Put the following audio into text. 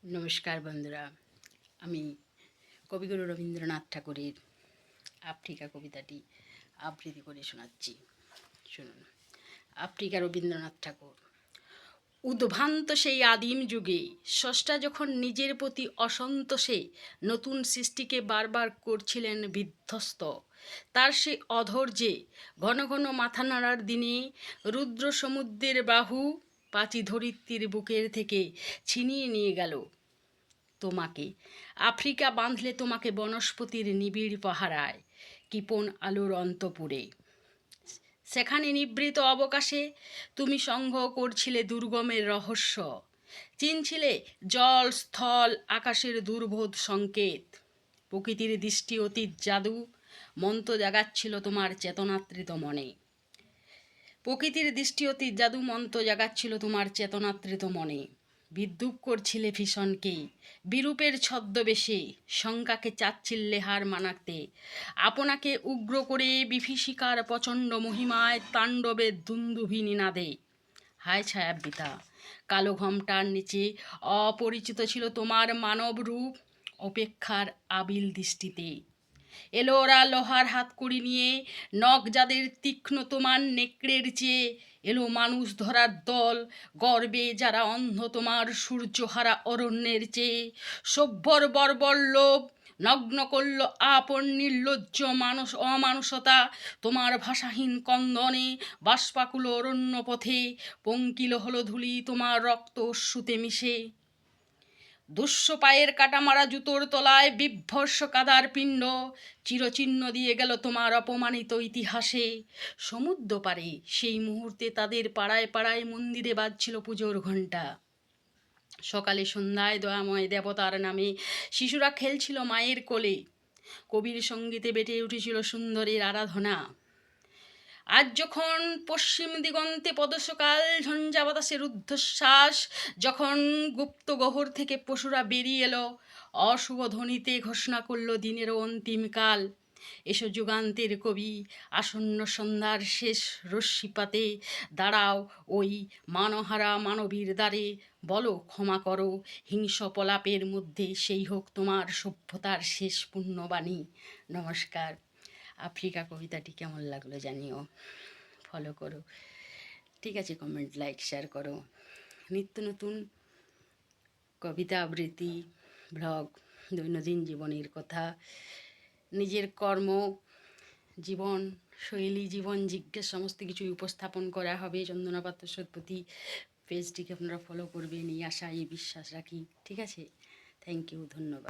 নমস্কার বন্ধুরা, আমি কবিগুরু রবীন্দ্রনাথ ঠাকুরের আফ্রিকা কবিতাটি আবৃত্তি করে শোনাচ্ছি। শুনুন। আফ্রিকা রবীন্দ্রনাথ ঠাকুর। উদ্ভ্রান্ত সেই আদিম যুগে স্রষ্টা যখন নিজের প্রতি অসন্তোষে নতুন সৃষ্টিকে বারবার করছিলেন বিধ্বস্ত, তার সেই অধৈর্যে ঘন ঘন মাথা নাড়ার দিনে রুদ্র সমুদ্রের বাহু পাচি ধরিত্রীর বুকের থেকে ছিনিয়ে নিয়ে গেল তোমাকে। আফ্রিকা বাঁধলে তোমাকে বনস্পতির নিবিড় পাহারায়, কৃপণ আলোর অন্তপুরে। সেখানে নিভৃত অবকাশে তুমি সংগ্রহ করছিলে দুর্গমের রহস্য, চিনছিলে জল স্থল আকাশের দুর্বোধ সংকেত। প্রকৃতির দৃষ্টি অতীত জাদু মন্ত্র জাগাচ্ছিল তোমার চেতনাতৃত মনে। প্রকৃতির দৃষ্টি অতীত জাদু মন্ত্র জাগাচ্ছিল তোমার চেতনাতৃত মনে। বিদ্রুপ করছিলে ভীষণকে বিরূপের ছদ্মবেশে, শঙ্কাকে চাচ্ছিলে হার মানাতে। আপনাকে উগ্র করে বিভীষিকার প্রচণ্ড মহিমায় তাণ্ডবের দুন্দুভি নিনাদে। হায় ছায়াবৃতা কালো ঘোমটার নিচে অপরিচিত ছিল তোমার মানব রূপ অপেক্ষার আবিল দৃষ্টিতে। এলো ওরা লোহার হাতকড়ি নিয়ে, নখ যাদের তীক্ষ্ণ তোমার নেকড়ের চেয়ে। এলো মানুষ ধরার দল গর্বে যারা অন্ধ তোমার সূর্যহারা অরণ্যের চেয়ে। সভ্যর বর্বর লোভ নগ্ন করল আপন নির্লজ্জ অমানুষতা তোমার ভাষাহীন কন্দনে। বাষ্পাকুল অরণ্য পথে পঙ্কিল হলো ধূলি তোমার রক্ত অশ্রুতে মিশে। দুঃস্ব পায়ের কাটামারা জুতোর তলায় বিভৎস কাদার পিণ্ড চিরচিহ্ন দিয়ে গেল তোমার অপমানিত ইতিহাসে। সমুদ্র পারে সেই মুহূর্তে তাদের পাড়ায় পাড়ায় মন্দিরে বাজছিল পুজোর ঘণ্টা। সকালে সন্ধ্যায় দয়াময় দেবতার নামে শিশুরা খেলছিল মায়ের কোলে। কবির সঙ্গীতে বেটে উঠেছিল সুন্দরের আরাধনা। আজ যখন পশ্চিম দিগন্তে পদসকাল ঝঞ্ঝা বাতাসের ঊর্ধ্বশ্বাস, যখন গুপ্ত গহ্বর থেকে পশুরা বেরিয়ে এলো অশুভ ধ্বনিতে ঘোষণা করলো দিনেরও অন্তিমকাল। এসো যুগান্তের কবি আসন্ন সন্ধ্যার শেষ রশ্মিপাতে দাঁড়াও ওই মানহারা মানবীর দ্বারে। বলো ক্ষমা করো হিংস পলাপের মধ্যে সেই হোক তোমার সভ্যতার শেষ পুণ্যবাণী। নমস্কার। আফ্রিকা কবিতাটি কেমন লাগলো জানিও, ফলো করো, ঠিক আছে? কমেন্ট লাইক শেয়ার করো। নিত্য নতুন কবিতা আবৃত্তি ব্লগ, দৈনন্দিন জীবনের কথা, নিজের কর্ম জীবন শৈলী জীবন জিজ্ঞেস সমস্ত কিছুই উপস্থাপন করা হবে। চন্দনা পাত্র সৎপতি পেজটিকে আপনারা ফলো করবেন এই আশা এই বিশ্বাস রাখি, ঠিক আছে? থ্যাংক ইউ, ধন্যবাদ।